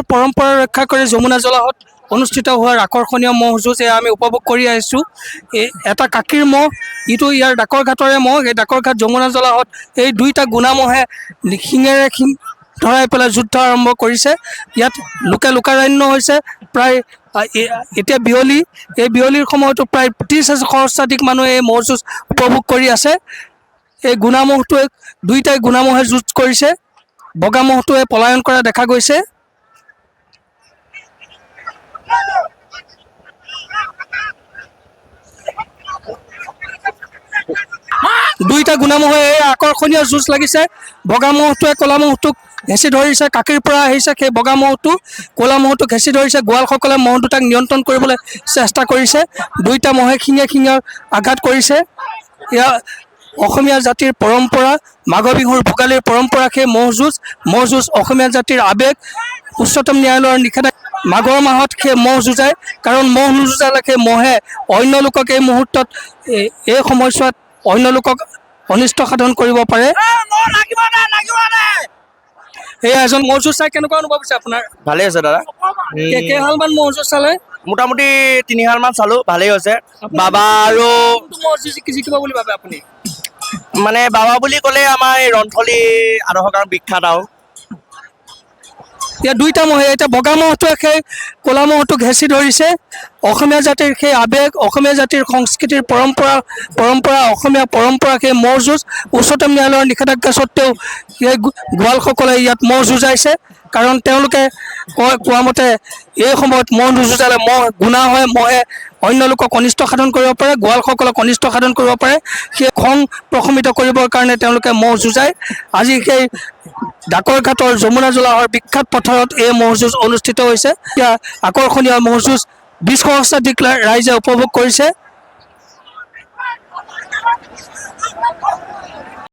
অঞ্চলৰ পৰম্পৰা ৰক্ষা কৰি যমুনা জলাহত অনুষ্ঠিত হোৱাৰ আকৰ্ষণীয় ম'হ যুঁজ এয়া আমি উপভোগ কৰি আহিছোঁ। এটা কাকীৰ ম'হ, ইটো ইয়াৰ ডাকৰ ঘাটৰে ম'হ। এই ডাকৰ ঘাট যমুনা জলাহত এই দুইটা গুণা ম'হে শিঙেৰে শিং ধৰাই পেলাই যুদ্ধ আৰম্ভ কৰিছে। ইয়াত লোকাৰণ্য হৈছে প্ৰায় এতিয়া বিয়লি, এই বিয়লিৰ সময়তো প্ৰায় 30,000 সহস্ৰাধিক মানুহে এই ম'হ যুঁজ উপভোগ কৰি আছে। এই গুণা ম'হটোৱে দুইটাই গুণা ম'হে যুঁজ কৰিছে, বগা ম'হটোৱে পলায়ন কৰা দেখা গৈছে। দুইটা গুণা ম'হে এই আকৰ্ষণীয় যুঁজ লাগিছে। বগা ম'হটোৱে ক'লা ম'হটোক হেঁচি ধৰিছে, কাকীৰ পৰা আহিছে সেই বগা ম'হটো ক'লা ম'হটোক হেঁচি ধৰিছে। গোৱালসকলে ম'হ দুটাক নিয়ন্ত্ৰণ কৰিবলৈ চেষ্টা কৰিছে। দুইটা ম'হে শিঙে আঘাত কৰিছে। এয়া অসমীয়া জাতিৰ পৰম্পৰা, মাঘ বিহুৰ ভোগালীৰ পৰম্পৰা সেই ম'হ যুঁজ অসমীয়া জাতিৰ আৱেগ। উচ্চতম ন্যায়ালয়ৰ নিষেধাজ্ঞা মাঘৰ মাহত সেই ম'হ যুঁজায়, কাৰণ ম'হ নুযুঁজালে সেই ম'হে অন্য লোকক এই মুহূৰ্তত এই সময়ছোৱাত অন্য লোকক অনিষ্ট সাধন কৰিব পাৰে। এই এজন ম'হ যুঁজ চাই কেনেকুৱা অনুভৱ হৈছে আপোনাৰ? ভালেই হৈছে দাদা। কেইহালমান ম'হ যুঁজ চালে? মোটামুটি 3 হালমান চালো, ভালেই হৈছে। বাবা আৰু ম'হ যুঁজ জিকিব বুলি ভাবে আপুনি? মানে বাবা বুলি ক'লে আমাৰ এই ৰন্থলী আদৰ্শ কাৰণ বিখ্যাত আৰু ইয়াত দুইটা ম'হে, এতিয়া বগা ম'হটোৱে সেই ক'লা ম'হটোক হেঁচি ধৰিছে। অসমীয়া জাতিৰ সেই আৱেগ, অসমীয়া জাতিৰ সংস্কৃতিৰ পৰম্পৰা অসমীয়া পৰম্পৰা সেই ম'হ যুঁজ। উচ্চতম ন্যায়ালয়ৰ নিষেধাজ্ঞা স্বত্বেও এই গোৱালসকলে ইয়াত ম'হ যুঁজাইছে, কাৰণ তেওঁলোকে কোৱা মতে এই সময়ত ম'হ নুযুঁজালে ম'হ গুণা হয়, ম'হে অন্য লোকক অনিষ্ট সাধন কৰিব পাৰে, গোৱালসকলক অনিষ্ট সাধন কৰিব পাৰে। সেই খং প্ৰশমিত কৰিবৰ কাৰণে তেওঁলোকে ম'হ যুঁজায়। আজি সেই ডাকৰ ঘাটৰ যমুনা জলাহৰ বিখ্যাত পথাৰত এই ম'হ যুঁজ অনুষ্ঠিত হৈছে। এতিয়া আকৰ্ষণীয় ম'হ যুঁজ 20 সহস্ৰাধিক ৰাইজে উপভোগ কৰিছে।